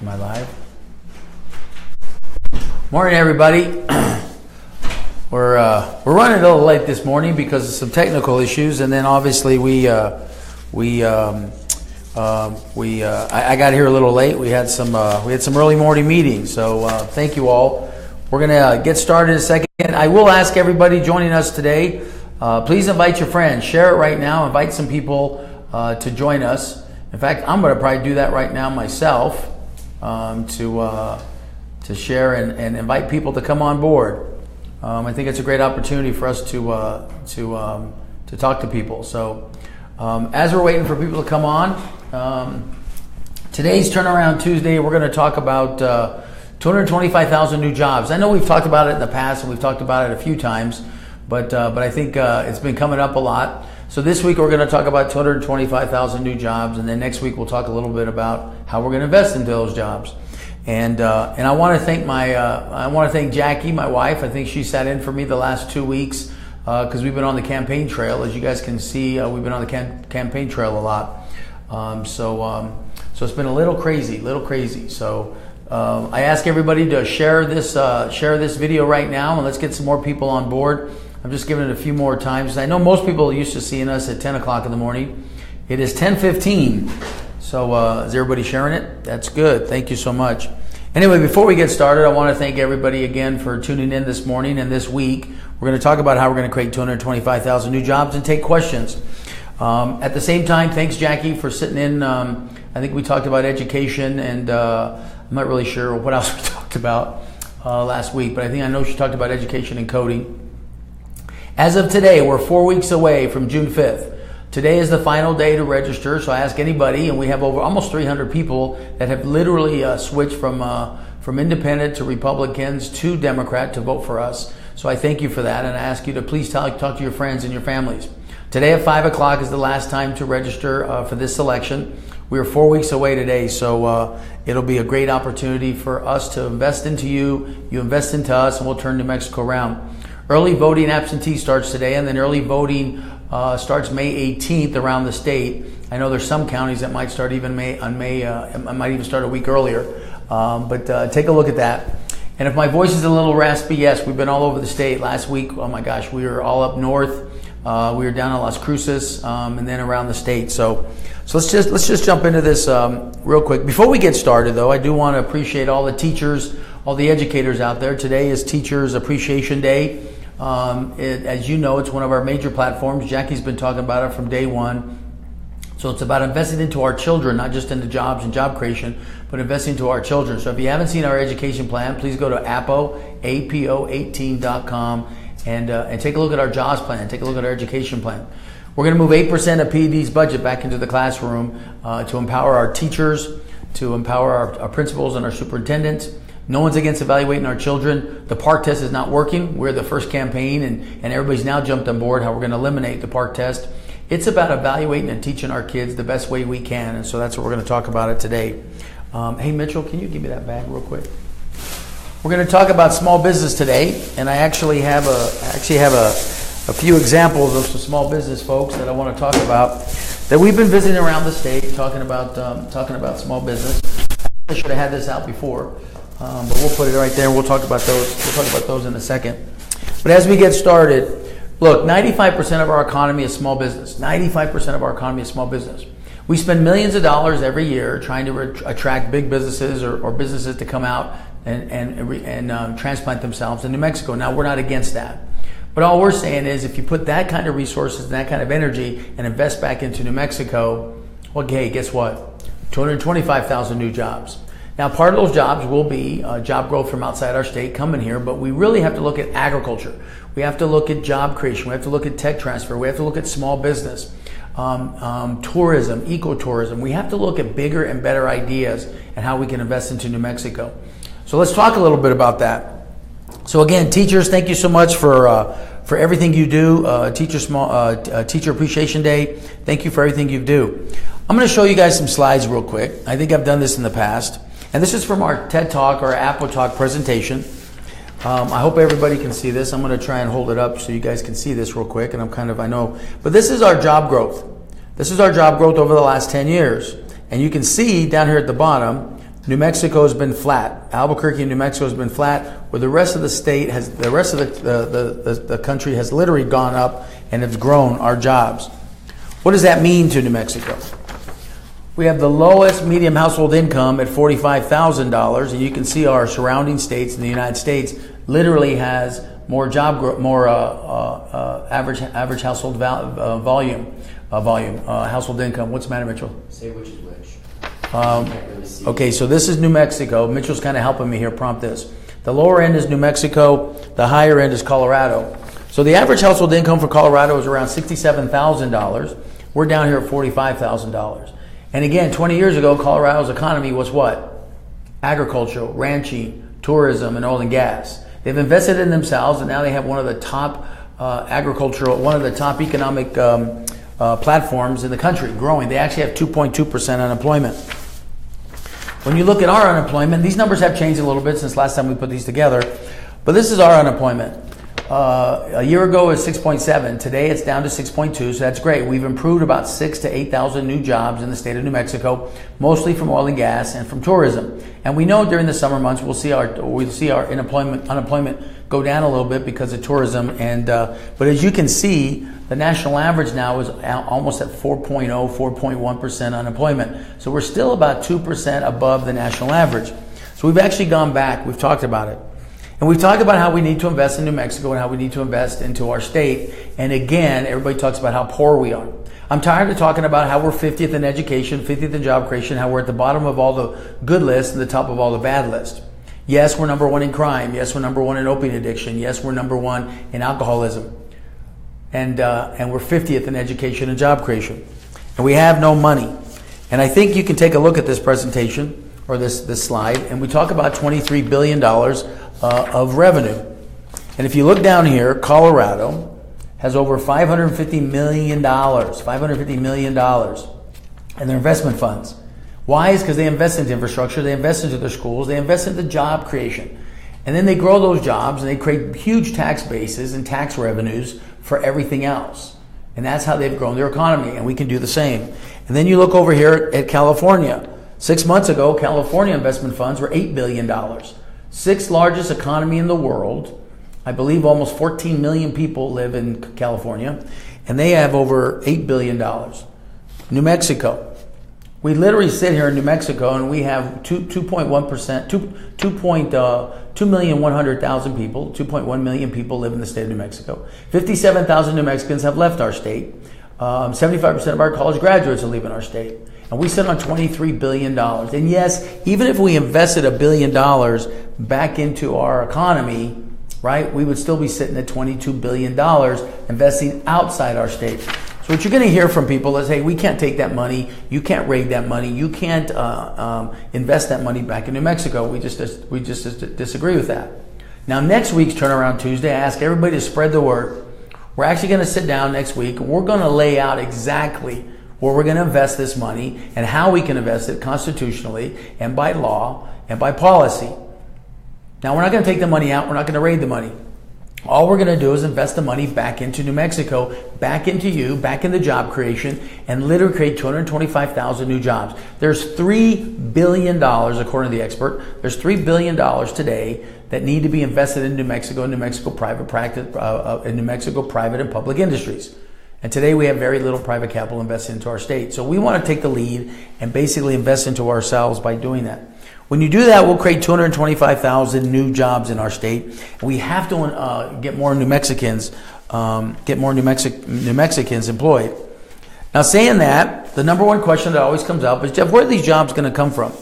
Am I live? Morning, everybody. We're running a little late this morning because of some technical issues, and then obviously I got here a little late. We had some early morning meetings, so thank you all. We're gonna get started in a second. I will ask everybody joining us today, please invite your friends. Share it right now. Invite some people to join us. In fact, I'm gonna probably do that right now myself to share and invite people to come on board. I think it's a great opportunity for us to talk to people. So as we're waiting for people to come on, today's Turnaround Tuesday, we're going to talk about 225,000 new jobs. I know we've talked about it in the past, and we've talked about it a few times, but I think it's been coming up a lot. So this week we're going to talk about 225,000 new jobs, and then next week we'll talk a little bit about how we're going to invest into those jobs. And I want to thank Jackie, my wife. I think she sat in for me the last 2 weeks because we've been on the campaign trail. As you guys can see, we've been on the campaign trail a lot. So it's been a little crazy. So I ask everybody to share this video right now, and let's get some more people on board. I'm just giving it a few more times. I know most people are used to seeing us at 10 o'clock in the morning. It is 10:15. So is everybody sharing it? That's good. Thank you so much. Anyway, before we get started, I want to thank everybody again for tuning in this morning and this week. We're going to talk about how we're going to create 225,000 new jobs and take questions. At the same time, thanks, Jackie, for sitting in. I think we talked about education, and I'm not really sure what else we talked about last week, but I know she talked about education and coding. As of today, we're 4 weeks away from June 5th. Today is the final day to register, so I ask anybody, and we have over almost 300 people that have literally switched from independent to Republicans to Democrat to vote for us. So I thank you for that, and I ask you to please talk to your friends and your families. Today at 5 o'clock is the last time to register for this election. We are 4 weeks away today, so it'll be a great opportunity for us to invest into you. You invest into us, and we'll turn New Mexico around. Early voting absentee starts today, and then early voting starts May 18th around the state. I know there's some counties that might start even might even start a week earlier. But take a look at that. And if my voice is a little raspy, yes, we've been all over the state. Last week, oh my gosh, we were all up north. We were down in Las Cruces, and then around the state. So let's just jump into this real quick. Before we get started, though, I do want to appreciate all the teachers, all the educators out there. Today is Teachers Appreciation Day. As you know, it's one of our major platforms. Jackie's been talking about it from day one. So it's about investing into our children, not just into jobs and job creation, but investing into our children. So if you haven't seen our education plan, please go to apo18.com and take a look at our jobs plan. Take a look at our education plan. We're going to move 8% of PED's budget back into the classroom to empower our teachers, to empower our principals and our superintendents. No one's against evaluating our children. The PARCC test is not working. We're the first campaign, and everybody's now jumped on board how we're going to eliminate the PARCC test. It's about evaluating and teaching our kids the best way we can, and so that's what we're going to talk about it today. Hey, Mitchell, can you give me that bag real quick? We're going to talk about small business today, and I actually have a few examples of some small business folks that I want to talk about that we've been visiting around the state, talking about small business. I should have had this out before. But we'll put it right there. We'll talk about those. We'll talk about those in a second. But as we get started, look, 95% of our economy is small business. 95% of our economy is small business. We spend millions of dollars every year trying to attract big businesses or businesses to come out and transplant themselves in New Mexico. Now, we're not against that. But all we're saying is if you put that kind of resources and that kind of energy and invest back into New Mexico, well, hey, guess what? 225,000 new jobs. Now, part of those jobs will be job growth from outside our state coming here, but we really have to look at agriculture. We have to look at job creation. We have to look at tech transfer. We have to look at small business, tourism, ecotourism. We have to look at bigger and better ideas and how we can invest into New Mexico. So let's talk a little bit about that. So again, teachers, thank you so much for everything you do. Teacher Appreciation Day. Thank you for everything you do. I'm going to show you guys some slides real quick. I think I've done this in the past. And this is from our TED Talk or Apple Talk presentation. I hope everybody can see this. I'm going to try and hold it up so you guys can see this real quick. And I know, but this is our job growth. This is our job growth over the last 10 years. And you can see down here at the bottom, New Mexico has been flat. Albuquerque, New Mexico has been flat, where the rest of the state has, the rest of the country has literally gone up and it's grown our jobs. What does that mean to New Mexico? We have the lowest median household income at $45,000, and you can see our surrounding states in the United States literally has more average household household income. What's the matter, Mitchell? Say which is which. Okay, so this is New Mexico. Mitchell's kind of helping me here prompt this. The lower end is New Mexico. The higher end is Colorado. So the average household income for Colorado is around $67,000. We're down here at $45,000. And again, 20 years ago, Colorado's economy was what? Agricultural, ranching, tourism, and oil and gas. They've invested in themselves, and now they have one of the top one of the top economic platforms in the country, growing. They actually have 2.2% unemployment. When you look at our unemployment, these numbers have changed a little bit since last time we put these together, but this is our unemployment. A year ago it was 6.7. Today it's down to 6.2, so that's great. We've improved about 6,000 to 8,000 new jobs in the state of New Mexico, mostly from oil and gas and from tourism. And we know during the summer months we'll see our unemployment go down a little bit because of tourism. And but as you can see, the national average now is almost at 4.0, 4.1% unemployment. So we're still about 2% above the national average. So we've actually gone back. We've talked about it. And we've talked about how we need to invest in New Mexico and how we need to invest into our state. And again, everybody talks about how poor we are. I'm tired of talking about how we're 50th in education, 50th in job creation, how we're at the bottom of all the good lists and the top of all the bad lists. Yes, we're number one in crime. Yes, we're number one in opiate addiction. Yes, we're number one in alcoholism. And we're 50th in education and job creation. And we have no money. And I think you can take a look at this presentation or this slide, and we talk about $23 billion of revenue. And if you look down here, Colorado has over $550 million in their investment funds. Why? Is because they invest into infrastructure, they invest into their schools, they invest into job creation. And then they grow those jobs and they create huge tax bases and tax revenues for everything else. And that's how they've grown their economy, and we can do the same. And then you look over here at California. 6 months ago, California investment funds were $8 billion. Sixth largest economy in the world. I believe almost 14 million people live in California, and they have over $8 billion. New Mexico. We literally sit here in New Mexico and we have 2.1%, 2,100,000 people, 2.1 million people live in the state of New Mexico. 57,000 New Mexicans have left our state. 75% of our college graduates are leaving our state. And we sit on $23 billion. And yes, even if we invested $1 billion back into our economy, right, we would still be sitting at $22 billion investing outside our state. So what you're going to hear from people is, hey, we can't take that money. You can't raid that money. You can't invest that money back in New Mexico. We just disagree with that. Now, next week's Turnaround Tuesday, I ask everybody to spread the word. We're actually going to sit down next week and we're going to lay out exactly where we're going to invest this money and how we can invest it constitutionally and by law and by policy. Now, we're not going to take the money out. We're not going to raid the money. All we're going to do is invest the money back into New Mexico, back into you, back into job creation, and literally create 225,000 new jobs. There's $3 billion, according to the expert, there's $3 billion today that need to be invested in New Mexico and New Mexico private practice, in New Mexico private and public industries. And today we have very little private capital invested into our state. So we want to take the lead and basically invest into ourselves by doing that. When you do that, we'll create 225,000 new jobs in our state. We have to get more New Mexicans, New Mexicans employed. Now, saying that, the number one question that always comes up is, Jeff, where are these jobs going to come from?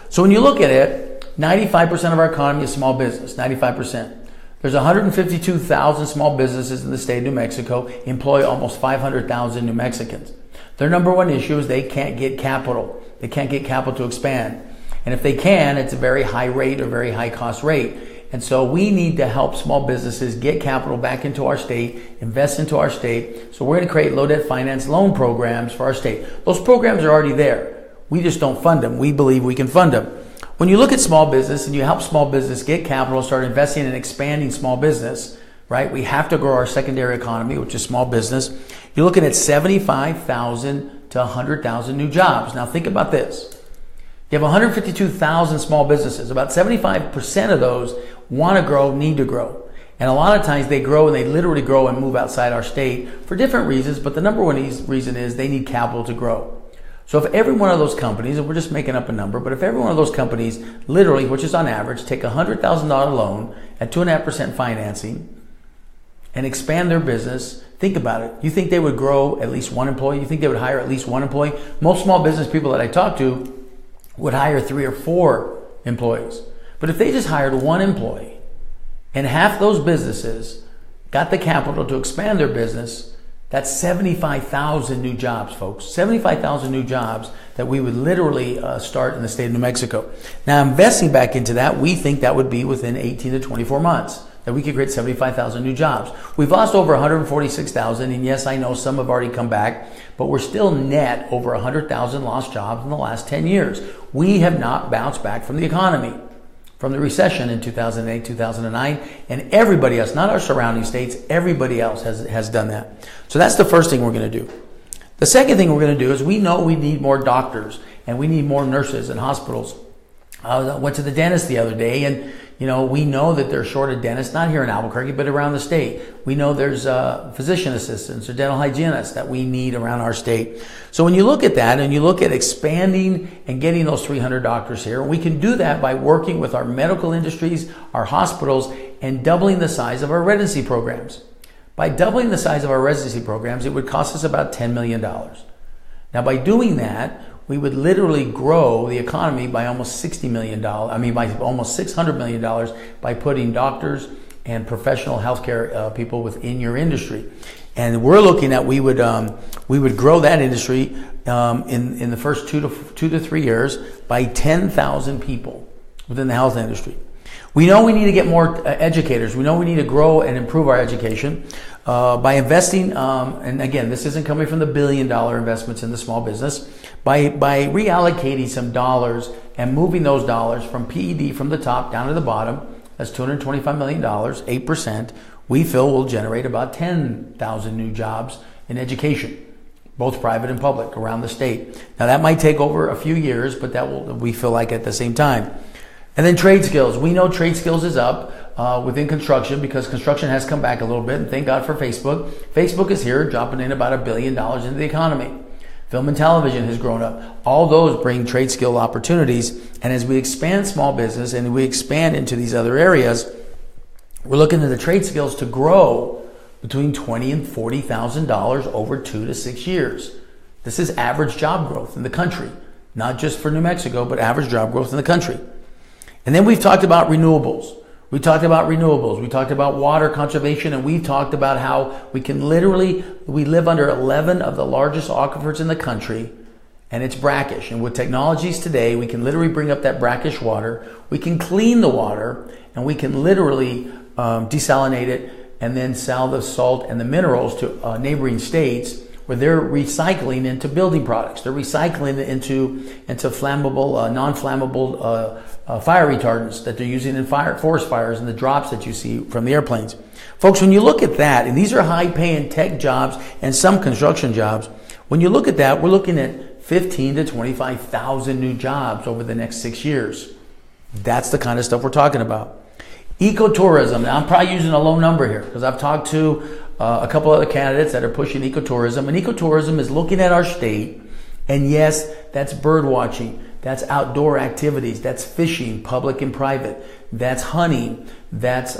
So when you look at it, 95% of our economy is small business, 95%. There's 152,000 small businesses in the state of New Mexico, employ almost 500,000 New Mexicans. Their number one issue is they can't get capital. They can't get capital to expand. And if they can, it's a very high rate or very high cost rate. And so we need to help small businesses get capital back into our state, invest into our state. So we're going to create low debt finance loan programs for our state. Those programs are already there. We just don't fund them. We believe we can fund them. When you look at small business and you help small business get capital, start investing and expanding small business, right? We have to grow our secondary economy, which is small business. You're looking at 75,000 to 100,000 new jobs. Now think about this. You have 152,000 small businesses. About 75% of those want to grow, need to grow. And a lot of times they grow and they literally grow and move outside our state for different reasons, but the number one reason is they need capital to grow. So if every one of those companies, and we're just making up a number, but if every one of those companies literally, which is on average, take a $100,000 loan at 2.5% financing and expand their business, think about it. You think they would grow at least one employee? You think they would hire at least one employee? Most small business people that I talk to would hire 3 or 4 employees. But if they just hired one employee and half those businesses got the capital to expand their business, that's 75,000 new jobs, folks. 75,000 new jobs that we would literally start in the state of New Mexico. Now, investing back into that, we think that would be within 18 to 24 months, that we could create 75,000 new jobs. We've lost over 146,000, and yes, I know some have already come back, but we're still net over 100,000 lost jobs in the last 10 years. We have not bounced back from the economy, from the recession in 2008, 2009, and everybody else, not our surrounding states, everybody else has done that. So that's the first thing we're going to do. The second thing we're going to do is we know we need more doctors and we need more nurses in hospitals. I went to the dentist the other day, and we know that they're short of dentists, not here in Albuquerque, but around the state. We know there's physician assistants or dental hygienists that we need around our state. So when you look at that and you look at expanding and getting those 300 doctors here, we can do that by working with our medical industries, our hospitals, and doubling the size of our residency programs. By doubling the size of our residency programs, it would cost us about $10 million. Now, by doing that, we would literally grow the economy by almost $60 million. By almost $600 million by putting doctors and professional healthcare people within your industry. And we're looking at we would grow that industry in the first 2 to 3 years by 10,000 people within the health industry. We know we need to get more educators. We know we need to grow and improve our education by investing, and again, this isn't coming from the billion-dollar investments in the small business, by reallocating some dollars and moving those dollars from PED from the top down to the bottom. That's $225 million, 8%. We feel will generate about 10,000 new jobs in education, both private and public, around the state. Now that might take over a few years, but that will, we feel like, at the same time. And then trade skills. We know trade skills is up within construction because construction has come back a little bit, and thank God for Facebook. Facebook is here, dropping in about $1 billion into the economy. Film and television has grown up. All those bring trade skill opportunities. And as we expand small business and we expand into these other areas, we're looking at the trade skills to grow between $20,000 and $40,000 over 2 to 6 years. This is average job growth in the country, not just for New Mexico, but average job growth in the country. And then we've talked about renewables. We talked about water conservation, and we talked about how we live under 11 of the largest aquifers in the country, and it's brackish. And with technologies today, we can literally bring up that brackish water. We can clean the water, and we can literally desalinate it and then sell the salt and the minerals to neighboring states, where they're recycling into building products. They're recycling it into flammable, non-flammable fire retardants that they're using in forest fires and the drops that you see from the airplanes. Folks, when you look at that, and these are high-paying tech jobs and some construction jobs, when you look at that, we're looking at 15 to 25,000 new jobs over the next 6 years. That's the kind of stuff we're talking about. Ecotourism. Now, I'm probably using a low number here because I've talked to a couple other candidates that are pushing ecotourism. And ecotourism is looking at our state, and yes, that's bird watching, that's outdoor activities, that's fishing, public and private, that's hunting, that's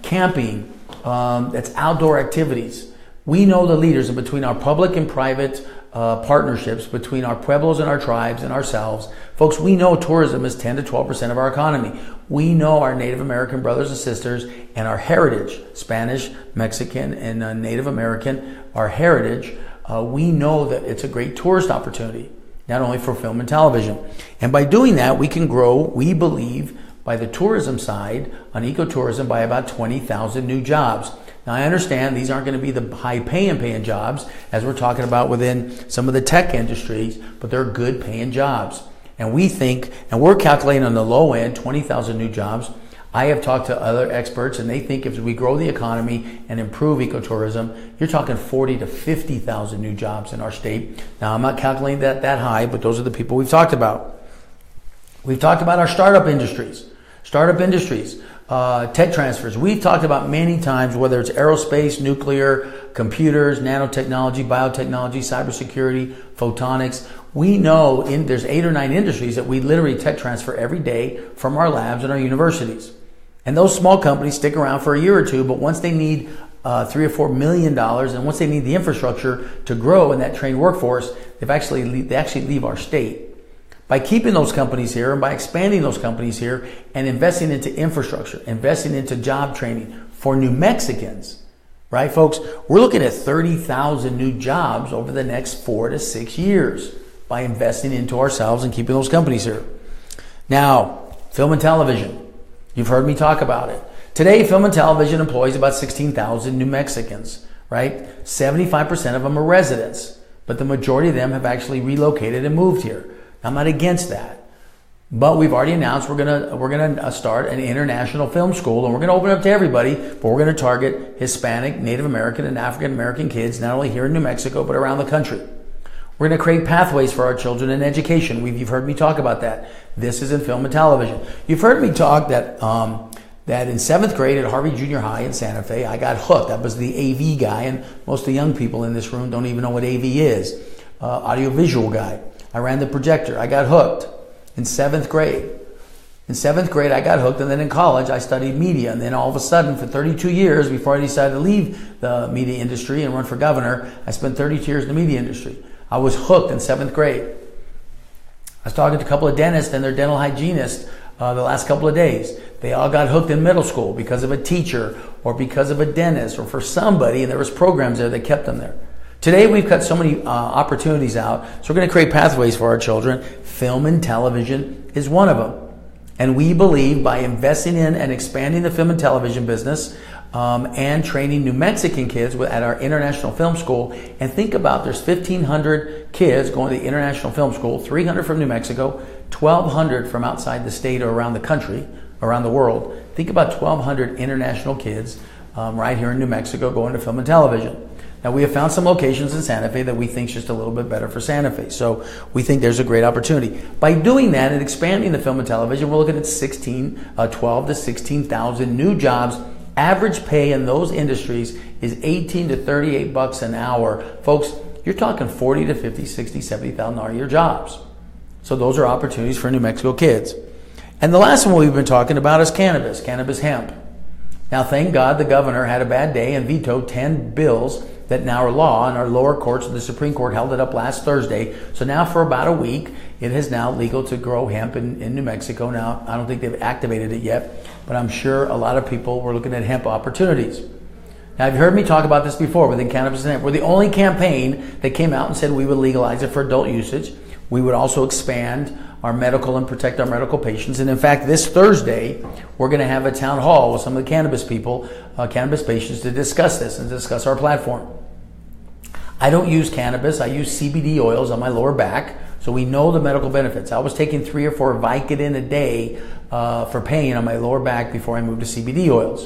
camping, that's outdoor activities. We know the leaders, and between our public and private partnerships, between our pueblos and our tribes and ourselves, folks, we know tourism is 10 to 12% of our economy. We know our Native American brothers and sisters and our heritage, Spanish, Mexican, and Native American, our heritage, we know that it's a great tourist opportunity, not only for film and television. And by doing that, we can grow, we believe, by the tourism side, on ecotourism, by about 20,000 new jobs. Now, I understand these aren't going to be the high-paying jobs, as we're talking about within some of the tech industries, but they're good-paying jobs. And we think, and we're calculating on the low end, 20,000 new jobs. I have talked to other experts, and they think if we grow the economy and improve ecotourism, you're talking 40 to 50,000 new jobs in our state. Now, I'm not calculating that high, but those are the people we've talked about. We've talked about our startup industries, tech transfers. We've talked about many times, whether it's aerospace, nuclear, computers, nanotechnology, biotechnology, cybersecurity, photonics. We know there's 8 or 9 industries that we literally tech transfer every day from our labs and our universities. And those small companies stick around for a year or two, but once they need $3 or $4 million, and once they need the infrastructure to grow in that trained workforce, they actually leave our state. By keeping those companies here and by expanding those companies here and investing into infrastructure, investing into job training for New Mexicans, right, folks? We're looking at 30,000 new jobs over the next 4 to 6 years by investing into ourselves and keeping those companies here. Now, film and television. You've heard me talk about it. Today, film and television employs about 16,000 New Mexicans, right? 75% of them are residents, but the majority of them have actually relocated and moved here. I'm not against that, but we've already announced we're gonna start an international film school, and we're gonna open it up to everybody, but we're gonna target Hispanic, Native American, and African American kids, not only here in New Mexico, but around the country. We're gonna create pathways for our children in education. You've heard me talk about that. This is in film and television. You've heard me talk that in 7th grade at Harvey Junior High in Santa Fe, I got hooked. I was the AV guy, and most of the young people in this room don't even know what AV is. Audiovisual guy. I ran the projector. I got hooked in 7th grade. In 7th grade, I got hooked, and then in college, I studied media. And then all of a sudden, for 32 years, before I decided to leave the media industry and run for governor, I spent 32 years in the media industry. I was hooked in 7th grade. I was talking to a couple of dentists and their dental hygienists the last couple of days. They all got hooked in middle school because of a teacher or because of a dentist or for somebody, and there was programs there that kept them there. Today, we've cut so many opportunities out, so we're going to create pathways for our children. Film and television is one of them. And we believe by investing in and expanding the film and television business and training New Mexican kids at our International Film School, and think about there's 1,500 kids going to the International Film School, 300 from New Mexico, 1,200 from outside the state or around the country, around the world. Think about 1,200 international kids right here in New Mexico going to film and television. Now, we have found some locations in Santa Fe that we think is just a little bit better for Santa Fe. So we think there's a great opportunity. By doing that and expanding the film and television, we're looking at 12 to 16,000 new jobs. Average pay in those industries is 18 to 38 bucks an hour. Folks, you're talking 40 to 50, 60, 70,000 a year jobs. So those are opportunities for New Mexico kids. And the last one we've been talking about is cannabis hemp. Now, thank God the governor had a bad day and vetoed 10 bills that now are law, and our lower courts, the Supreme Court held it up last Thursday. So now for about a week, it is now legal to grow hemp in New Mexico. Now, I don't think they've activated it yet, but I'm sure a lot of people were looking at hemp opportunities. Now, you've heard me talk about this before within cannabis and hemp. We're the only campaign that came out and said we would legalize it for adult usage. We would also expand our medical and protect our medical patients. And in fact, this Thursday, we're going to have a town hall with some of the cannabis people, cannabis patients, to discuss this and discuss our platform. I don't use cannabis. I use CBD oils on my lower back, so we know the medical benefits. I was taking 3 or 4 Vicodin a day for pain on my lower back before I moved to CBD oils.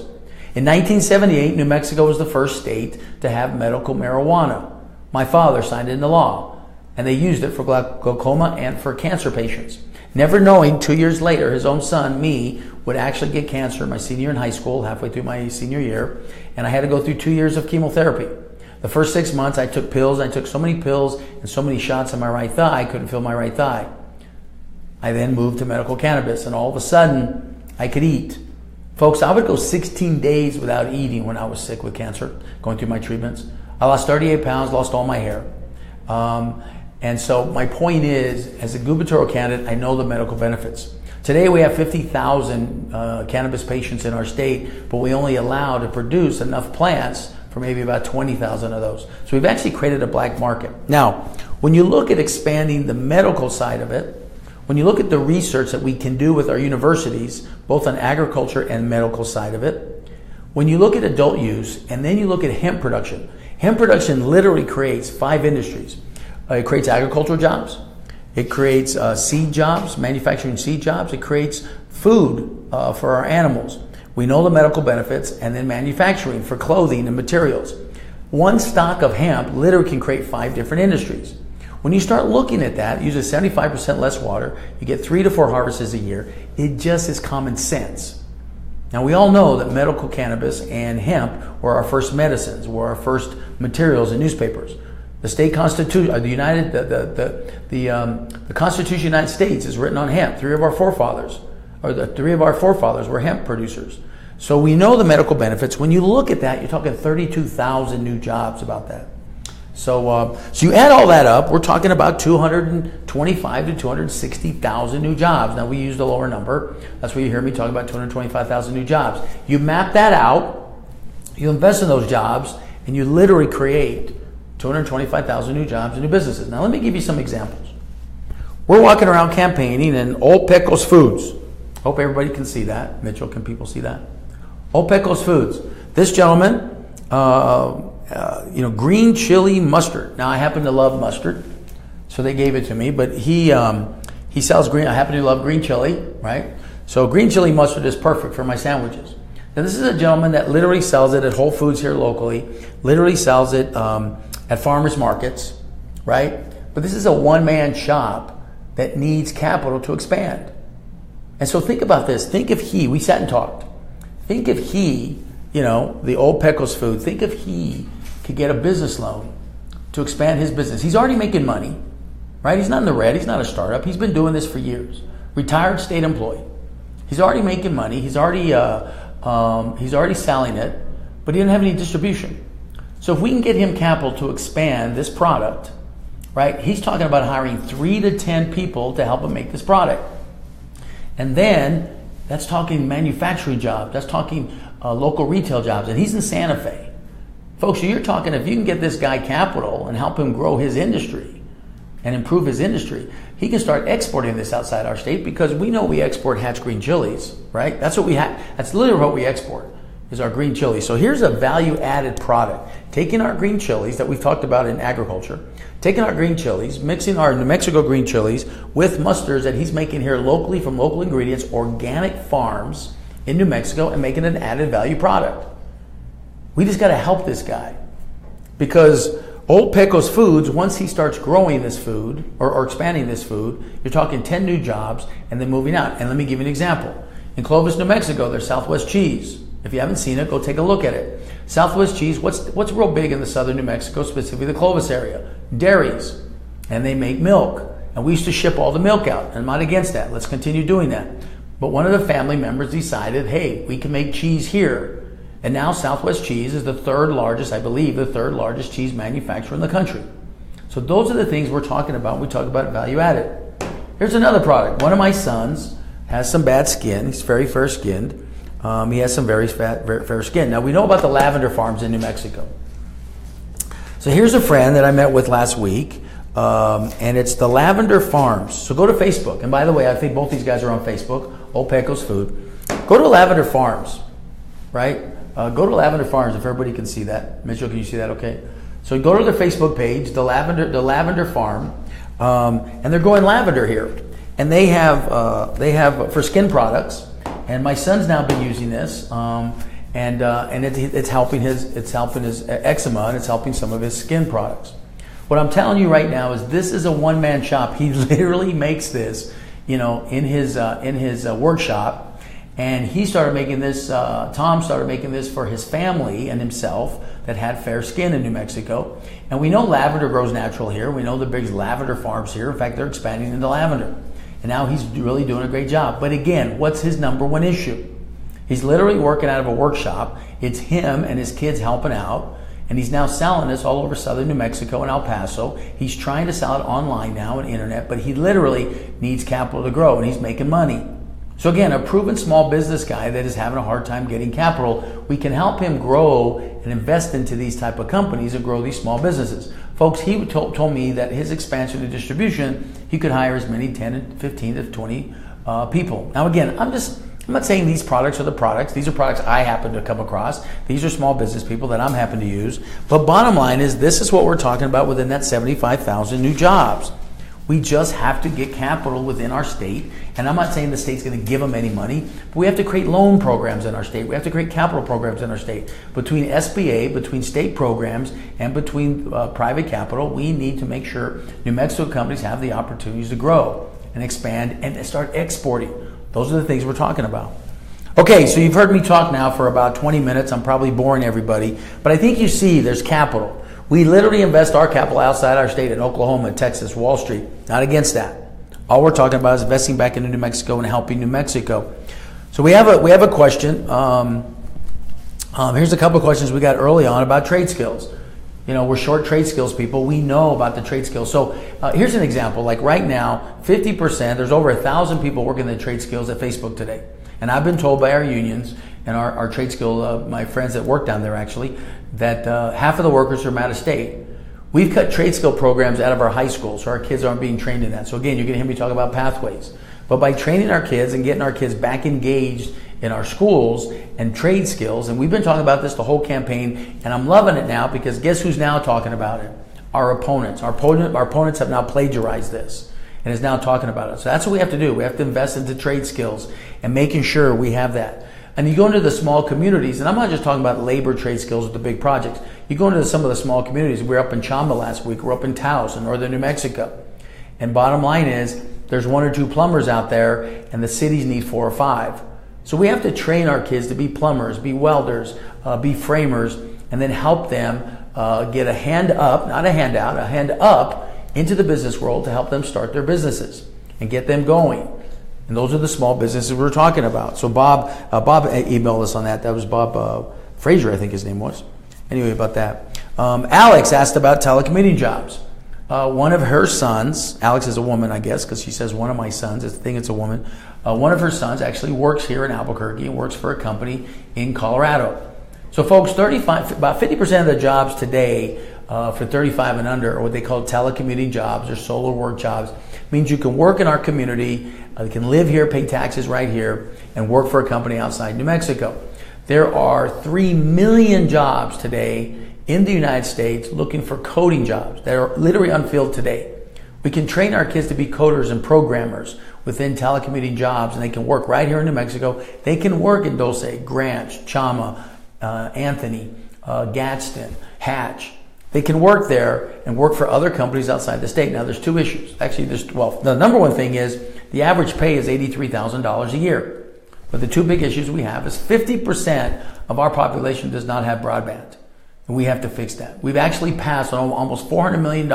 In 1978, New Mexico was the first state to have medical marijuana. My father signed it into law, and they used it for glaucoma and for cancer patients. Never knowing 2 years later, his own son, me, would actually get cancer my senior in high school, halfway through my senior year, and I had to go through 2 years of chemotherapy. The first 6 months, I took pills. I took so many pills and so many shots on my right thigh, I couldn't feel my right thigh. I then moved to medical cannabis, and all of a sudden, I could eat. Folks, I would go 16 days without eating when I was sick with cancer, going through my treatments. I lost 38 pounds, lost all my hair. And so my point is, as a gubernatorial candidate, I know the medical benefits. Today we have 50,000 cannabis patients in our state, but we only allow to produce enough plants for maybe about 20,000 of those. So we've actually created a black market. Now, when you look at expanding the medical side of it, when you look at the research that we can do with our universities, both on agriculture and medical side of it, when you look at adult use, and then you look at hemp production literally creates 5 industries. It creates agricultural jobs. It creates seed jobs, manufacturing seed jobs. It creates food for our animals. We know the medical benefits, and then manufacturing for clothing and materials. One stock of hemp literally can create 5 different industries. When you start looking at that, it uses 75% less water, you get 3 to 4 harvests a year. It just is common sense. Now we all know that medical cannabis and hemp were our first medicines, were our first materials in newspapers. The state constitution, the Constitution of the United States is written on hemp. Three of our forefathers were hemp producers. So we know the medical benefits. When you look at that, you're talking 32,000 new jobs about that. So you add all that up, we're talking about 225 to 260,000 new jobs. Now we used a lower number. That's why you hear me talk about 225,000 new jobs. You map that out, you invest in those jobs, and you literally create 225,000 new jobs and new businesses. Now let me give you some examples. We're walking around campaigning in Old Pecos Foods. Hope everybody can see that. Mitchell, can people see that? Old Pecos Foods. This gentleman, green chili mustard. Now I happen to love mustard, so they gave it to me. But he sells green. I happen to love green chili, right? So green chili mustard is perfect for my sandwiches. Now this is a gentleman that literally sells it at Whole Foods here locally. Literally sells it at farmers markets, right? But this is a one-man shop that needs capital to expand. And so think about this. Think if we sat and talked. Think if the Old Pecos Food, think if he could get a business loan to expand his business. He's already making money, right? He's not in the red. He's not a startup. He's been doing this for years. Retired state employee. He's already making money. He's already selling it, but he didn't have any distribution. So if we can get him capital to expand this product, right? He's talking about hiring 3 to 10 people to help him make this product. And then that's talking manufacturing jobs. That's talking local retail jobs. And he's in Santa Fe. Folks, so you're talking, if you can get this guy capital and help him grow his industry and improve his industry, he can start exporting this outside our state, because we know we export Hatch green chilies, right? That's what we have. That's literally what we export, is our green chilies. So here's a value-added product. Taking our green chilies that we've talked about in agriculture, taking our green chilies, mixing our New Mexico green chilies with mustards that he's making here locally from local ingredients, organic farms in New Mexico, and making an added value product. We just got to help this guy, because Old Pecos Foods, once he starts growing this food or expanding this food, you're talking 10 new jobs and then moving out. And let me give you an example. In Clovis, New Mexico, there's Southwest Cheese. If you haven't seen it, go take a look at it. Southwest Cheese, what's real big in the southern New Mexico, specifically the Clovis area? Dairies. And they make milk. And we used to ship all the milk out. And I'm not against that. Let's continue doing that. But one of the family members decided, hey, we can make cheese here. And now Southwest Cheese is the third largest cheese manufacturer in the country. So those are the things we're talking about when we talk about value added. Here's another product. One of my sons has some bad skin. He's very fair skinned. He has some very fair skin. Now we know about the lavender farms in New Mexico. So here's a friend that I met with last week, and it's the Lavender Farms. So go to Facebook. And by the way, I think both these guys are on Facebook, Old Pecos Food. Go to Lavender Farms, right? Go to Lavender Farms, if everybody can see that. Mitchell, can you see that okay? So go to their Facebook page, the Lavender Farm, and they're growing lavender here. And they have for skin products, and my son's now been using this, and it's helping his eczema, and it's helping some of his skin products. What I'm telling you right now is this is a one-man shop. He literally makes this, in his workshop. And he started making this, Tom started making this for his family and himself that had fair skin in New Mexico. And we know lavender grows natural here. We know the big lavender farms here. In fact, they're expanding into lavender. And now he's really doing a great job. But again, what's his number one issue? He's literally working out of a workshop. It's him and his kids helping out. And he's now selling this all over southern New Mexico and El Paso. He's trying to sell it online now on the internet, but he literally needs capital to grow, and he's making money. So again, a proven small business guy that is having a hard time getting capital, we can help him grow and invest into these type of companies and grow these small businesses. Folks, he told me that his expansion to distribution, he could hire as many 10, 15 to 20 people. Now again, I'm not saying these products are the products. These are products I happen to come across. These are small business people that I'm happen to use. But bottom line is, this is what we're talking about within that 75,000 new jobs. We just have to get capital within our state. And I'm not saying the state's going to give them any money, but we have to create loan programs in our state. We have to create capital programs in our state. Between SBA, between state programs, and between private capital, we need to make sure New Mexico companies have the opportunities to grow and expand and start exporting. Those are the things we're talking about. Okay, so you've heard me talk now for about 20 minutes. I'm probably boring everybody, but I think you see there's capital. We literally invest our capital outside our state in Oklahoma, Texas, Wall Street. Not against that. All we're talking about is investing back into New Mexico and helping New Mexico. So we have a question. Here's a couple of questions we got early on about trade skills. You know, we're short trade skills people. We know about the trade skills. So here's an example. Like right now, 50%, there's over 1,000 people working the trade skills at Facebook today. And I've been told by our unions and our trade skill, my friends that work down there actually, that half of the workers are from out of state. We've cut trade skill programs out of our high schools, so our kids aren't being trained in that. So again, you're going to hear me talk about pathways. But by training our kids and getting our kids back engaged in our schools and trade skills, and we've been talking about this the whole campaign, and I'm loving it now because guess who's now talking about it? Our opponents. Our opponents have now plagiarized this and is now talking about it. So that's what we have to do. We have to invest into trade skills and making sure we have that. And you go into the small communities, and I'm not just talking about labor trade skills with the big projects. You go into some of the small communities. We were up in Chamba last week. We're up in Taos in northern New Mexico. And bottom line is, there's 1 or 2 plumbers out there, and the cities need 4 or 5. So we have to train our kids to be plumbers, be welders, be framers, and then help them get a hand up, not a handout, a hand up into the business world to help them start their businesses and get them going. And those are the small businesses we're talking about. So Bob emailed us on that. That was Bob Frazier, I think his name was. Anyway, about that. Alex asked about telecommuting jobs. One of her sons, Alex is a woman, I guess, because she says one of my sons, I think it's a woman. One of her sons actually works here in Albuquerque and works for a company in Colorado. So folks, about 50% of the jobs today for 35 and under are what they call telecommuting jobs or solar work jobs. Means you can work in our community, you can live here, pay taxes right here, and work for a company outside New Mexico. There are 3 million jobs today in the United States looking for coding jobs that are literally unfilled today. We can train our kids to be coders and programmers within telecommuting jobs, and they can work right here in New Mexico. They can work in Dulce, Grants, Chama, Anthony, Gadsden, Hatch. They can work there and work for other companies outside the state. Now, there's 2 issues. Actually, the number one thing is the average pay is $83,000 a year. But the 2 big issues we have is 50% of our population does not have broadband. And we have to fix that. We've actually passed on almost $400 million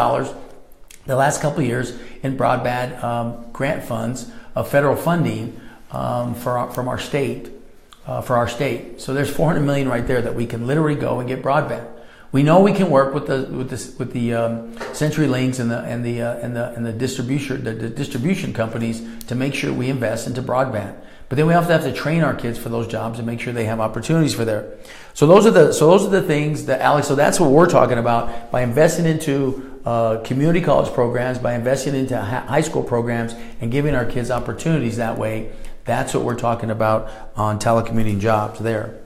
the last couple of years in broadband grant funds of federal funding from our state, for our state. So there's $400 million right there that we can literally go and get broadband. We know we can work with the CenturyLinks and the distribution companies to make sure we invest into broadband. But then we also have to train our kids for those jobs and make sure they have opportunities for there. So those are the things that Alex. So that's what we're talking about by investing into community college programs, by investing into high school programs, and giving our kids opportunities that way. That's what we're talking about on telecommuting jobs there.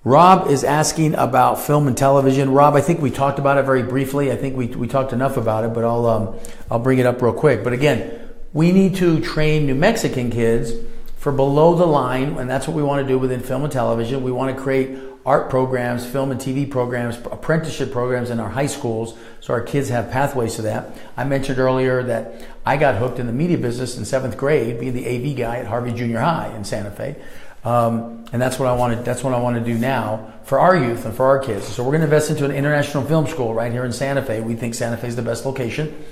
Rob is asking about film and television. Rob, I think we talked about it very briefly. I think we talked enough about it, but I'll bring it up real quick. But again, we need to train New Mexican kids for below the line, and that's what we want to do within film and television. We want to create art programs, film and TV programs, apprenticeship programs in our high schools so our kids have pathways to that. I mentioned earlier that I got hooked in the media business in 7th grade, being the AV guy at Harvey Junior High in Santa Fe. And that's what I want to do now for our youth and for our kids. So we're going to invest into an international film school right here in Santa Fe. We think Santa Fe is the best location.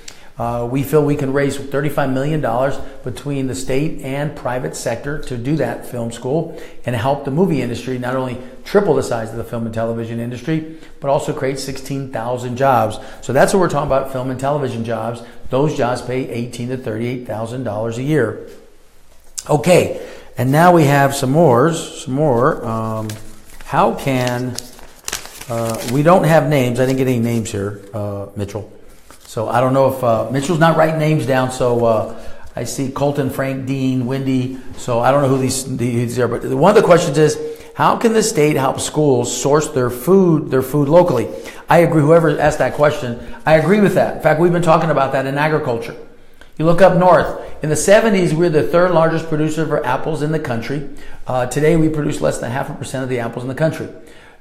We feel we can raise $35 million between the state and private sector to do that film school and help the movie industry not only triple the size of the film and television industry, but also create 16,000 jobs. So that's what we're talking about, film and television jobs. Those jobs pay $18,000 to $38,000 a year. Okay, and now we have some more. How can, we don't have names. I didn't get any names here, Mitchell. So I don't know if Mitchell's not writing names down. So I see Colton, Frank, Dean, Wendy. So I don't know who these are. But one of the questions is, How can the state help schools source their food locally? I agree. Whoever asked that question, I agree with that. In fact, we've been talking about that in agriculture. You look up north. In the 70s, we were the third largest producer of apples in the country. Today, we produce less than 0.5% of the apples in the country.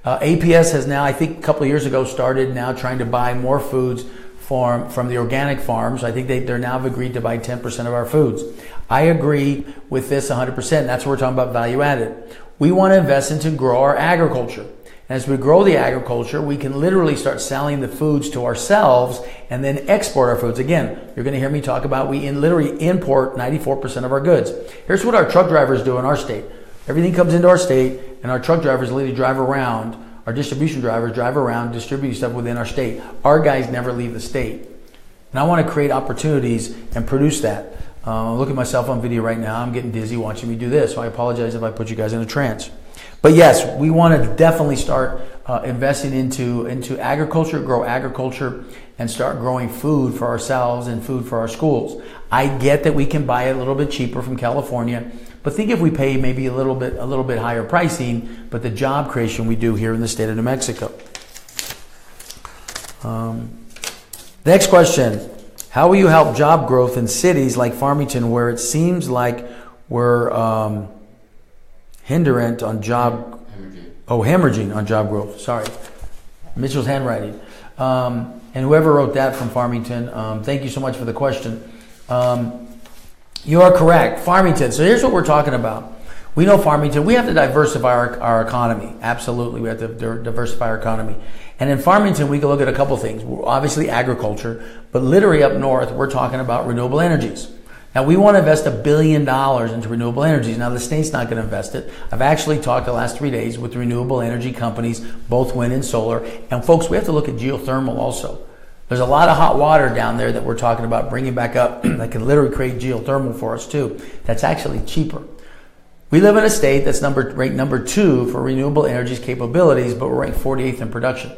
APS has now, I think a couple of years ago, started now trying to buy more foods from the organic farms. I think they're now have agreed to buy 10% of our foods. I agree with this 100%. That's what we're talking about, value added. We want to invest into grow our agriculture. And as we grow the agriculture, we can literally start selling the foods to ourselves and then export our foods. Again, you're going to hear me talk about we literally import 94% of our goods. Here's what our truck drivers do in our state. Everything comes into our state, and our truck drivers literally drive around. Our distribution drivers drive around distributing stuff within our state. Our guys never leave the state. And I want to create opportunities and produce that. Look at myself on video right now. I'm getting dizzy watching me do this, so I apologize if I put you guys in a trance. But yes, we want to definitely start investing into agriculture, grow agriculture, and start growing food for ourselves and food for our schools. I get that we can buy it a little bit cheaper from California, but think if we pay maybe a little bit higher pricing, but the job creation we do here in the state of New Mexico. Next question. How will you help job growth in cities like Farmington where it seems like we're hindrant on job... hemorrhaging on job growth. Sorry. Mitchell's handwriting. And whoever wrote that from Farmington, thank you so much for the question. You are correct. Farmington. So here's what we're talking about. We know Farmington, we have to diversify our economy. Absolutely, we have to diversify our economy. And in Farmington, we can look at a couple things. Obviously agriculture, but literally up north, we're talking about renewable energies. Now, we want to invest $1 billion into renewable energies. Now, the state's not going to invest it. I've actually talked the last 3 days with renewable energy companies, both wind and solar. And folks, we have to look at geothermal also. There's a lot of hot water down there that we're talking about bringing back up that can literally create geothermal for us too. That's actually cheaper. We live in a state that's ranked number 2 for renewable energies capabilities, but we're ranked 48th in production.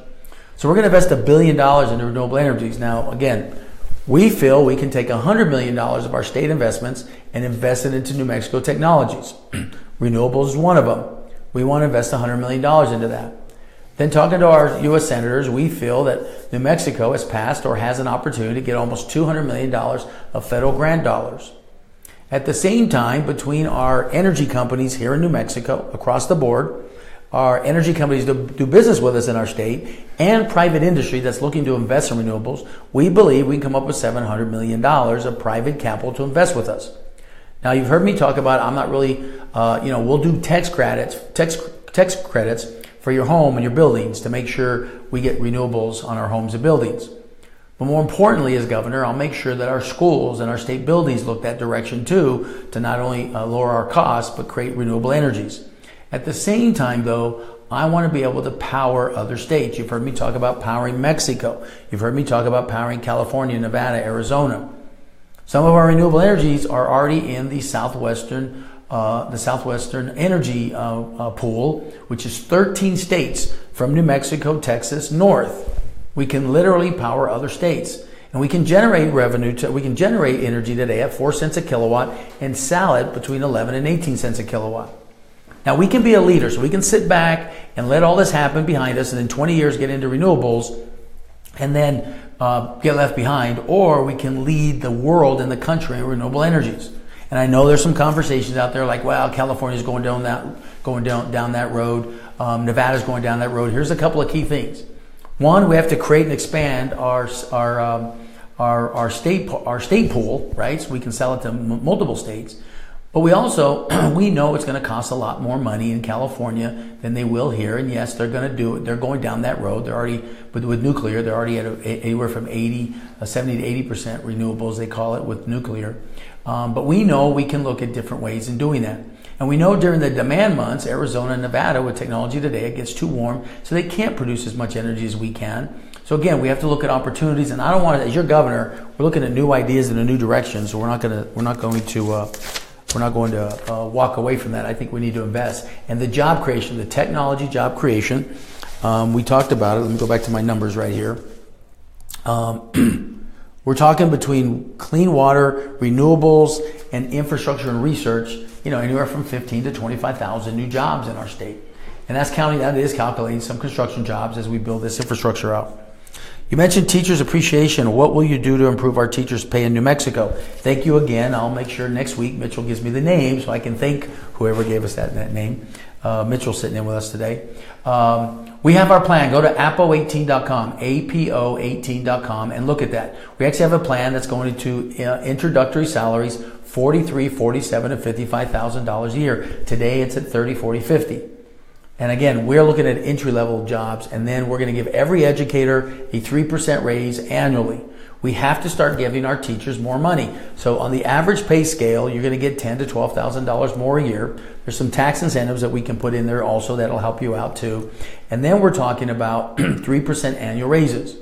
So we're going to invest $1 billion into renewable energies. Now, again, we feel we can take $100 million of our state investments and invest it into New Mexico technologies. Renewables is one of them. We want to invest $100 million into that. Then talking to our U.S. senators, we feel that New Mexico has passed or has an opportunity to get almost $200 million of federal grant dollars. At the same time, between our energy companies here in New Mexico, across the board, our energy companies do business with us in our state, and private industry that's looking to invest in renewables, we believe we can come up with $700 million of private capital to invest with us. Now, you've heard me talk about, I'm not really, we'll do tax credits for your home and your buildings to make sure we get renewables on our homes and buildings. But more importantly, as governor, I'll make sure that our schools and our state buildings look that direction too, to not only lower our costs, but create renewable energies. At the same time, though, I want to be able to power other states. You've heard me talk about powering Mexico. You've heard me talk about powering California, Nevada, Arizona. Some of our renewable energies are already in the southwestern energy pool, which is 13 states from New Mexico, Texas, north. We can literally power other states. And we can generate we can generate energy today at 4 cents a kilowatt and sell it between 11 and 18 cents a kilowatt. Now, we can be a leader, so we can sit back and let all this happen behind us and in 20 years get into renewables and then get left behind, or we can lead the world and the country in renewable energies. And I know there's some conversations out there like, well, California's going down that road, Nevada's going down that road. Here's a couple of key things. One, we have to create and expand our state pool, right? So we can sell it to multiple states. But we also, we know it's going to cost a lot more money in California than they will here. And yes, they're going to do it. They're going down that road. They're already, with nuclear, they're already at anywhere from 70 to 80% renewables, they call it, with nuclear. But we know we can look at different ways in doing that. And we know during the demand months, Arizona and Nevada, with technology today, it gets too warm, so they can't produce as much energy as we can. So again, we have to look at opportunities. And I don't want to, as your governor, we're looking at new ideas in a new direction. So we're not going to walk away from that. I think we need to invest. And the job creation, the technology job creation, we talked about it. Let me go back to my numbers right here. We're talking between clean water, renewables, and infrastructure and research, anywhere from 15 to 25,000 new jobs in our state. And that is calculating some construction jobs as we build this infrastructure out. You mentioned teachers appreciation. What will you do to improve our teachers' pay in New Mexico? Thank you again. I'll make sure next week Mitchell gives me the name so I can thank whoever gave us that name. Mitchell's sitting in with us today. We have our plan. Go to apo18.com, apo18.com, and look at that. We actually have a plan that's going to introductory salaries, $43,000, $47,000, and $55,000 a year. Today it's at $30,000, $40,000, $50,000. And again, we're looking at entry-level jobs, and then we're going to give every educator a 3% raise annually. We have to start giving our teachers more money. So on the average pay scale, you're going to get $10,000 to $12,000 more a year. There's some tax incentives that we can put in there also that'll help you out too. And then we're talking about 3% annual raises.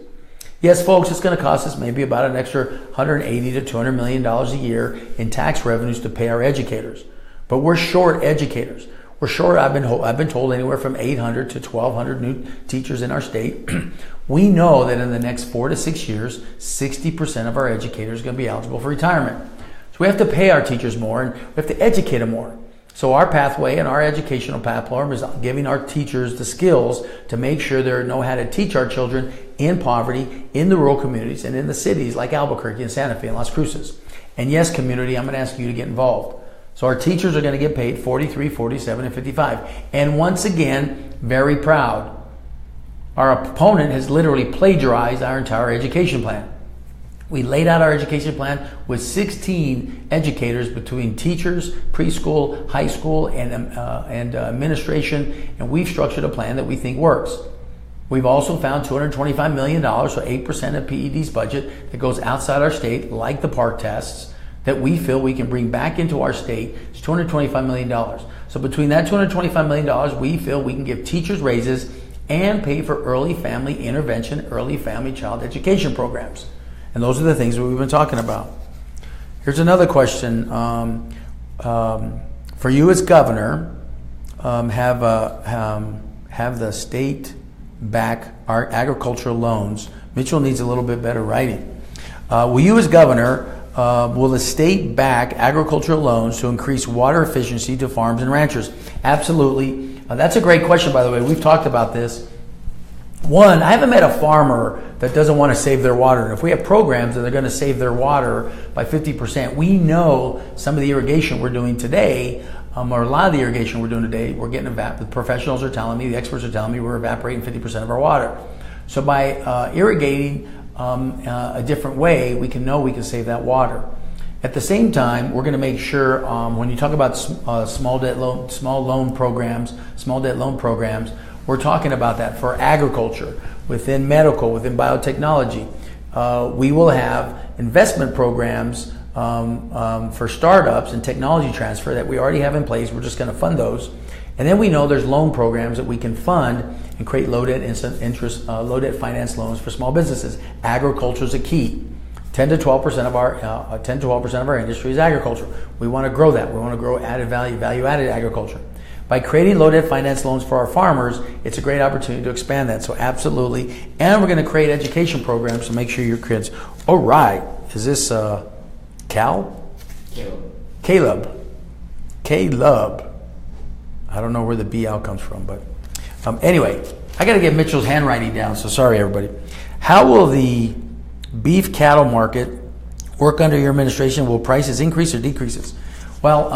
Yes, folks, it's going to cost us maybe about an extra $180 to $200 million a year in tax revenues to pay our educators. But we're short educators. We're short, I've been told, anywhere from 800 to 1,200 new teachers in our state. We know that in the next 4 to 6 years, 60% of our educators are going to be eligible for retirement. So we have to pay our teachers more, and we have to educate them more. So our pathway and our educational platform is giving our teachers the skills to make sure they know how to teach our children in poverty, in the rural communities, and in the cities like Albuquerque and Santa Fe and Las Cruces. And yes, community, I'm going to ask you to get involved. So our teachers are going to get paid $43,000, $47,000, and $55,000. And once again, very proud. Our opponent has literally plagiarized our entire education plan. We laid out our education plan with 16 educators between teachers, preschool, high school, and administration, and we've structured a plan that we think works. We've also found $225 million, so 8% of PED's budget that goes outside our state, like the park tests, that we feel we can bring back into our state. It's $225 million. So between that $225 million, we feel we can give teachers raises and pay for early family intervention, early family child education programs. And those are the things that we've been talking about. Here's another question. For you as governor, have the state back our agricultural loans. Mitchell needs a little bit better writing. Will you as governor, will the state back agricultural loans to increase water efficiency to farms and ranchers? Absolutely. That's a great question, by the way. We've talked about this. One, I haven't met a farmer that doesn't want to save their water. And if we have programs that are going to save their water by 50%, we know some of the irrigation we're doing today, or a lot of the irrigation we're doing today, we're getting the professionals are telling me, the experts are telling me, we're evaporating 50% of our water. So by irrigating a different way, we can save that water. At the same time, we're going to make sure when you talk about small debt loan programs, we're talking about that for agriculture, within medical, within biotechnology. We will have investment programs for startups and technology transfer that we already have in place. We're just going to fund those. And then we know there's loan programs that we can fund and create low debt finance loans for small businesses. Agriculture is a key. 10 to 12% of our industry is agriculture. We want to grow that. We want to grow value-added agriculture. By creating low debt finance loans for our farmers, it's a great opportunity to expand that. So absolutely. And we're going to create education programs to make sure your kids. All right. Is this Cal? Caleb. I don't know where the BL comes from, but anyway, I got to get Mitchell's handwriting down. So sorry, everybody. How will the beef cattle market work under your administration? Will prices increase or decreases? Well,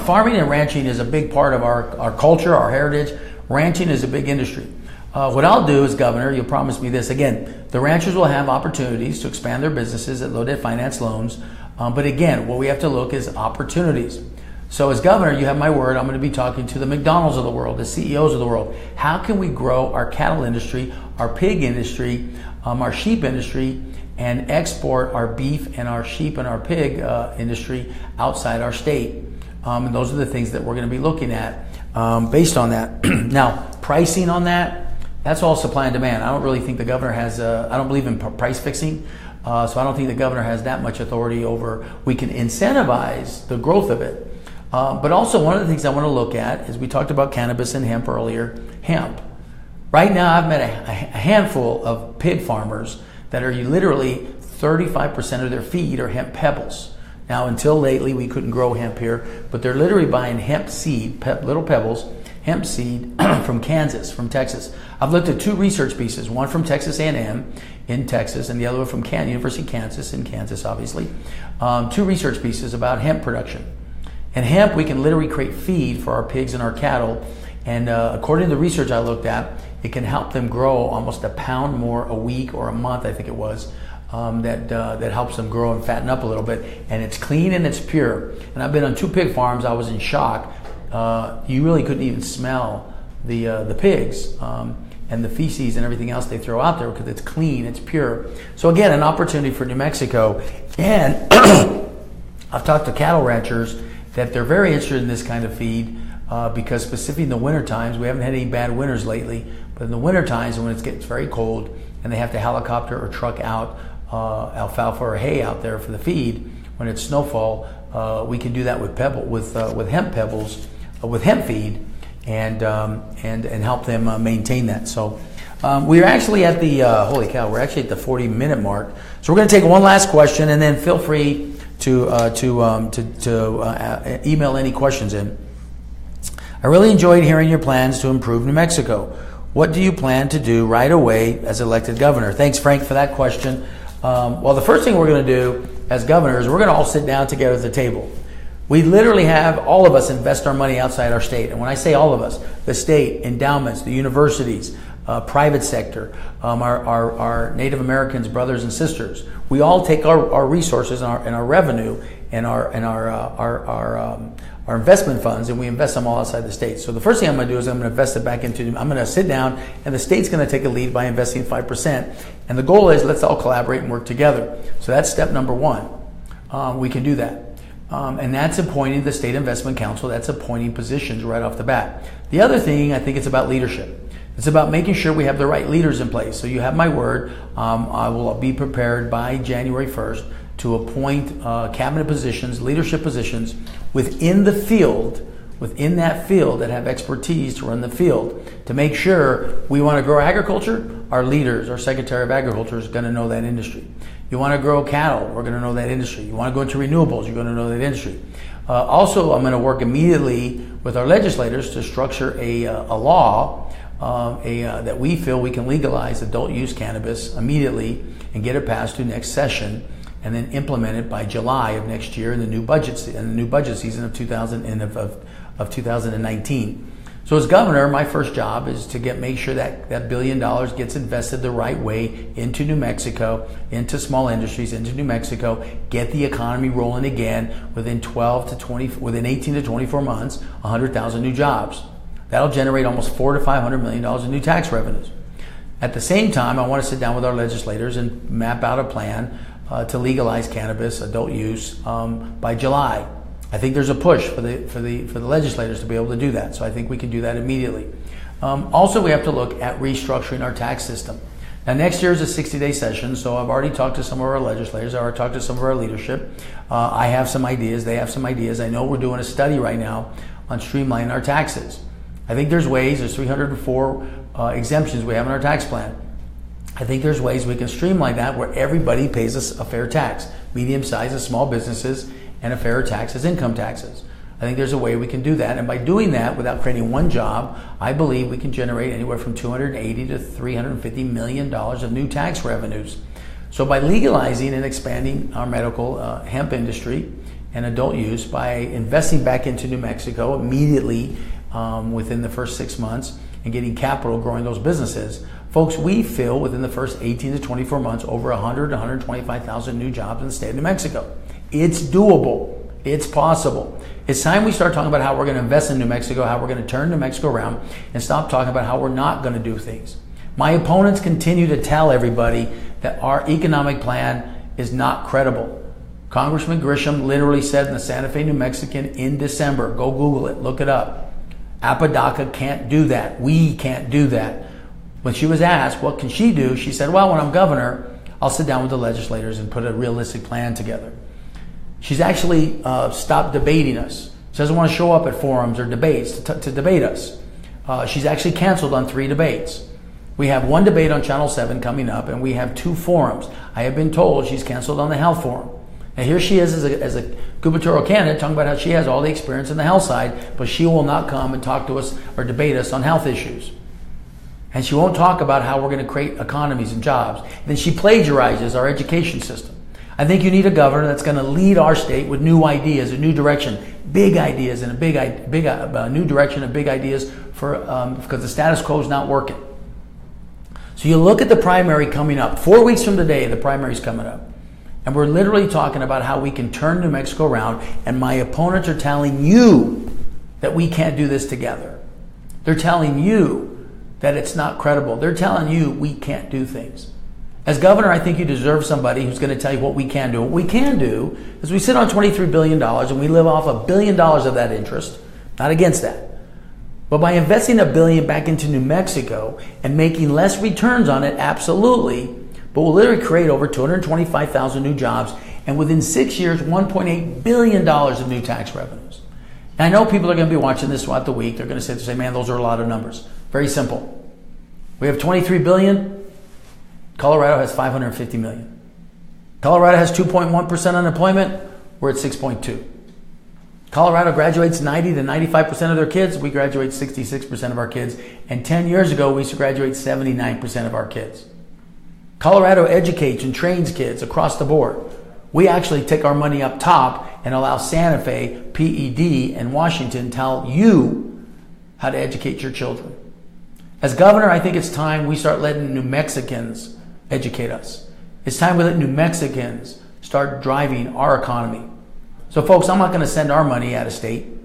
farming and ranching is a big part of our culture, our heritage. Ranching is a big industry. What I'll do as governor, you'll promise me this. Again, the ranchers will have opportunities to expand their businesses at low debt finance loans. But again, what we have to look is opportunities. So as governor, you have my word, I'm going to be talking to the McDonald's of the world, the CEOs of the world. How can we grow our cattle industry, our pig industry, our sheep industry, and export our beef and our sheep and our pig industry outside our state? And those are the things that we're going to be looking at based on that. Now, pricing on that, that's all supply and demand. I don't really think the governor has, I don't believe in price fixing. So I don't think the governor has that much authority over, we can incentivize the growth of it. But also one of the things I want to look at is we talked about cannabis and hemp earlier, hemp. Right now I've met a handful of pig farmers that are literally 35% of their feed are hemp pebbles. Now until lately we couldn't grow hemp here, but they're literally buying hemp seed, little pebbles, hemp seed from Kansas, from Texas. I've looked at 2 research pieces, one from Texas A&M in Texas and the other one from University of Kansas in Kansas, obviously. 2 research pieces about hemp production. And hemp, we can literally create feed for our pigs and our cattle. And according to the research I looked at, it can help them grow almost a pound more a week or a month, I think it was. That helps them grow and fatten up a little bit, and it's clean and it's pure. And I've been on 2 pig farms. I was in shock. You really couldn't even smell the pigs and the feces and everything else they throw out there because it's clean, it's pure. So again, an opportunity for New Mexico. And I've talked to cattle ranchers that they're very interested in this kind of feed because specifically in the winter times, we haven't had any bad winters lately, but in the winter times when it gets very cold and they have to helicopter or truck out alfalfa or hay out there for the feed when it's snowfall, we can do that with hemp pebbles, with hemp feed, and help them maintain that. So we're actually at the holy cow, we're actually at the 40-minute mark. So we're going to take one last question, and then feel free to email any questions in. I really enjoyed hearing your plans to improve New Mexico. What do you plan to do right away as elected governor? Thanks, Frank, for that question. Well, the first thing we're going to do as governors, we're going to all sit down together at the table. We literally have all of us invest our money outside our state. And when I say all of us, the state, endowments, the universities, private sector, our Native Americans, brothers and sisters, we all take our resources and our revenue and our investment funds, and we invest them all outside the state. So the first thing I'm going to do is I'm going to invest it back into, I'm going to sit down, and the state's going to take a lead by investing 5%. And the goal is let's all collaborate and work together. So that's step number 1. We can do that. And that's appointing the State Investment Council. That's appointing positions right off the bat. The other thing, I think it's about leadership. It's about making sure we have the right leaders in place. So you have my word. I will be prepared by January 1st to appoint cabinet positions, leadership positions within the field, within that field that have expertise to run the field, to make sure we want to grow agriculture. Our leaders, our Secretary of Agriculture is going to know that industry. You want to grow cattle, we're going to know that industry. You want to go into renewables, you're going to know that industry. Also, I'm going to work immediately with our legislators to structure a law that we feel we can legalize adult use cannabis immediately and get it passed to next session, and then implement it by July of next year in the new budget season of 2019. So as governor, my first job is to make sure that $1 billion gets invested the right way into New Mexico, into small industries, into New Mexico, get the economy rolling again within 18 to 24 months, 100,000 new jobs. That'll generate almost $400 to $500 million in new tax revenues. At the same time, I want to sit down with our legislators and map out a plan to legalize cannabis, adult use, by July. I think there's a push for the legislators to be able to do that. So I think we can do that immediately. Also, we have to look at restructuring our tax system. Now, next year is a 60-day session, so I've already talked to some of our legislators. I've already talked to some of our leadership. I have some ideas. They have some ideas. I know we're doing a study right now on streamlining our taxes. I think there's ways. There's 304 exemptions we have in our tax plan. I think there's ways we can streamline that where everybody pays us a fair tax. Medium-sized and small businesses, and a fairer tax as income taxes. I think there's a way we can do that, and by doing that without creating one job, I believe we can generate anywhere from $280 to $350 million of new tax revenues. So by legalizing and expanding our medical hemp industry and adult use, by investing back into New Mexico immediately within the first 6 months and getting capital growing those businesses, folks, we fill within the first 18 to 24 months over 100 to 125,000 new jobs in the state of New Mexico. It's doable. It's possible. It's time we start talking about how we're going to invest in New Mexico, how we're going to turn New Mexico around, and stop talking about how we're not going to do things. My opponents continue to tell everybody that our economic plan is not credible. Congressman Grisham literally said in the Santa Fe New Mexican in December, go Google it, look it up, Apodaca can't do that. We can't do that. When she was asked, what can she do? She said, well, when I'm governor, I'll sit down with the legislators and put a realistic plan together. She's actually stopped debating us. She doesn't want to show up at forums or debates to debate us. She's actually canceled on 3 debates. We have 1 debate on Channel 7 coming up, and we have 2 forums. I have been told she's canceled on the health forum. And here she is as a gubernatorial candidate talking about how she has all the experience in the health side, but she will not come and talk to us or debate us on health issues. And she won't talk about how we're going to create economies and jobs. Then she plagiarizes our education system. I think you need a governor that's going to lead our state with new ideas, a new direction, big ideas, and a new direction and big ideas because the status quo is not working. So you look at the primary coming up. 4 weeks from today, the primary is coming up. And we're literally talking about how we can turn New Mexico around, and my opponents are telling you that we can't do this together. They're telling you that it's not credible. They're telling you we can't do things. As governor, I think you deserve somebody who's going to tell you what we can do. What we can do is we sit on $23 billion and we live off $1 billion of that interest. Not against that. But by investing $1 billion back into New Mexico and making less returns on it, absolutely, but we'll literally create over 225,000 new jobs and within 6 years, $1.8 billion of new tax revenues. And I know people are going to be watching this throughout the week. They're going to sit there and say, man, those are a lot of numbers. Very simple. We have 23 billion. Colorado has 550 million. Colorado has 2.1% unemployment. We're at 6.2. Colorado graduates 90 to 95% of their kids. We graduate 66% of our kids. And 10 years ago, we used to graduate 79% of our kids. Colorado educates and trains kids across the board. We actually take our money up top and allow Santa Fe, PED, and Washington tell you how to educate your children. As governor, I think it's time we start letting New Mexicans educate us. It's time we let New Mexicans start driving our economy. So folks, I'm not going to send our money out of state. I'm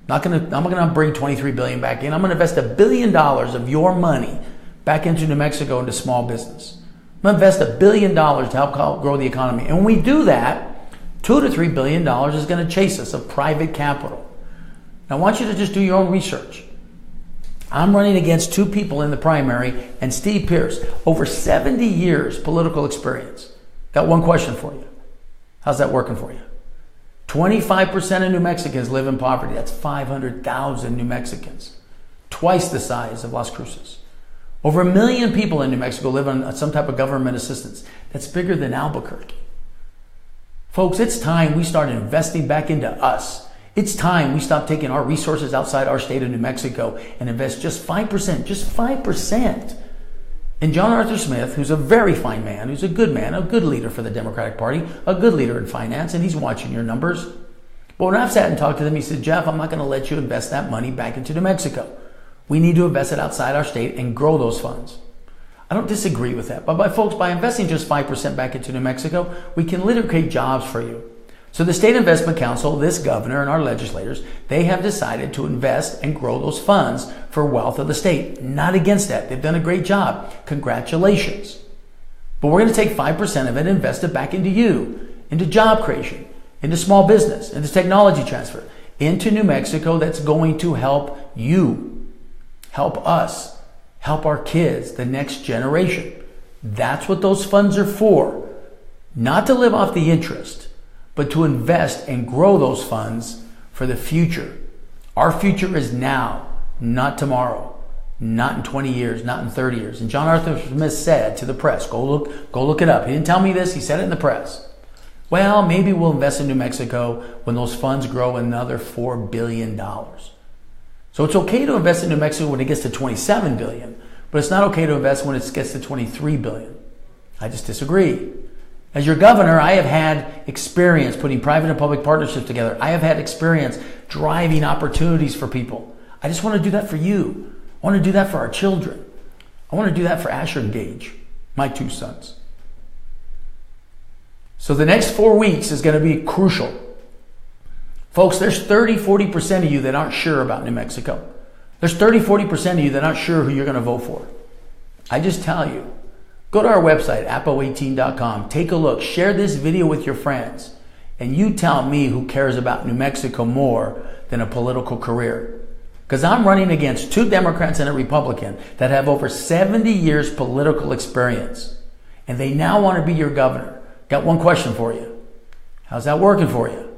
not going to bring $23 billion back in. I'm going to invest $1 billion of your money back into New Mexico into small business. I'm going to invest $1 billion to help grow the economy. And when we do that, $2 to $3 billion is going to chase us of private capital. Now, I want you to just do your own research. I'm running against two people in the primary and Steve Pearce, over 70 years political experience. Got one question for you. How's that working for you? 25% of New Mexicans live in poverty. That's 500,000 New Mexicans. Twice the size of Las Cruces. Over 1 million people in New Mexico live on some type of government assistance. That's bigger than Albuquerque. Folks, it's time we start investing back into us. It's time we stop taking our resources outside our state of New Mexico and invest just 5%, in John Arthur Smith, who's a very fine man, who's a good leader for the Democratic Party, a good leader in finance, and he's watching your numbers. But when I've sat and talked to them, he said, Jeff, I'm not going to let you invest that money back into New Mexico. We need to invest it outside our state and grow those funds. I don't disagree with that. But by investing just 5% back into New Mexico, we can literally create jobs for you. So the State Investment Council, this governor, and our legislators, they have decided to invest and grow those funds for wealth of the state. Not against that. They've done a great job. Congratulations. But we're going to take 5% of it and invest it back into you, into job creation, into small business, into technology transfer, into New Mexico that's going to help you, help us, help our kids, the next generation. That's what those funds are for. Not to live off the interest, but to invest and grow those funds for the future. Our future is now, not tomorrow, not in 20 years, not in 30 years. And John Arthur Smith said to the press, go look it up. He didn't tell me this, he said it in the press. Well, maybe we'll invest in New Mexico when those funds grow another $4 billion. So it's okay to invest in New Mexico when it gets to $27 billion, but it's not okay to invest when it gets to $23 billion. I just disagree. As your governor, I have had experience putting private and public partnerships together. I have had experience driving opportunities for people. I just want to do that for you. I want to do that for our children. I want to do that for Asher and Gage, my two sons. So the next 4 weeks is going to be crucial. Folks, there's 30-40% of you that aren't sure about New Mexico. There's 30-40% of you that aren't sure who you're going to vote for. I just tell you, go to our website, apo18.com. Take a look. Share this video with your friends. And you tell me who cares about New Mexico more than a political career. Because I'm running against two Democrats and a Republican that have over 70 years political experience. And they now want to be your governor. Got one question for you. How's that working for you?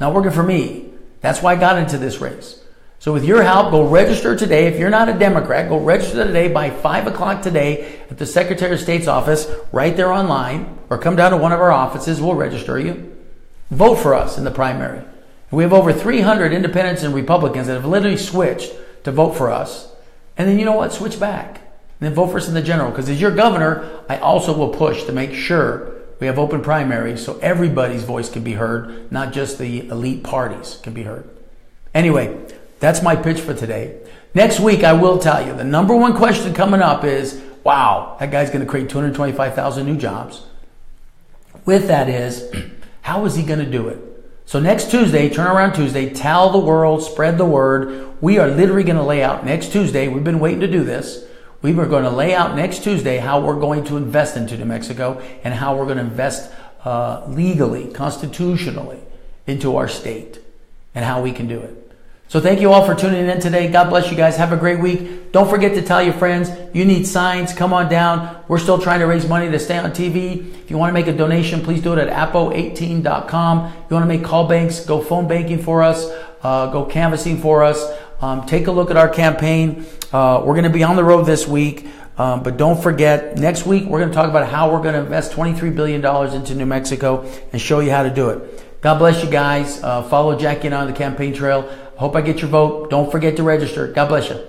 Not working for me. That's why I got into this race. So with your help, go register today. If you're not a Democrat, go register today by 5 o'clock today at the Secretary of State's office right there online, or come down to one of our offices. We'll register you. vote for us in the primary. We have over 300 independents and Republicans that have literally switched to vote for us. And then you know what? Switch back. And then vote for us in the general. Because as your governor, I also will push to make sure we have open primaries so everybody's voice can be heard, not just the elite parties can be heard. Anyway, that's my pitch for today. Next week, I will tell you, the number one question coming up is, wow, that guy's going to create 225,000 new jobs. With that is, how is he going to do it? So next Tuesday, Turnaround Tuesday, tell the world, spread the word. We are literally going to lay out next Tuesday. We've been waiting to do this. We are going to lay out next Tuesday how we're going to invest into New Mexico and how we're going to invest legally, constitutionally into our state and how we can do it. So thank you all for tuning in today. God bless you guys. Have a great week. Don't forget to tell your friends you need signs. Come on down. We're still trying to raise money to stay on TV. If you want to make a donation, please do it at apo18.com. If you want to make call banks, go phone banking for us, go canvassing for us. Take a look at our campaign. We're going to be on the road this week. But don't forget, next week we're going to talk about how we're going to invest $23 billion into New Mexico and show you how to do it. God bless you guys. Follow Jackie and I on the campaign trail. Hope I get your vote. Don't forget to register. God bless you.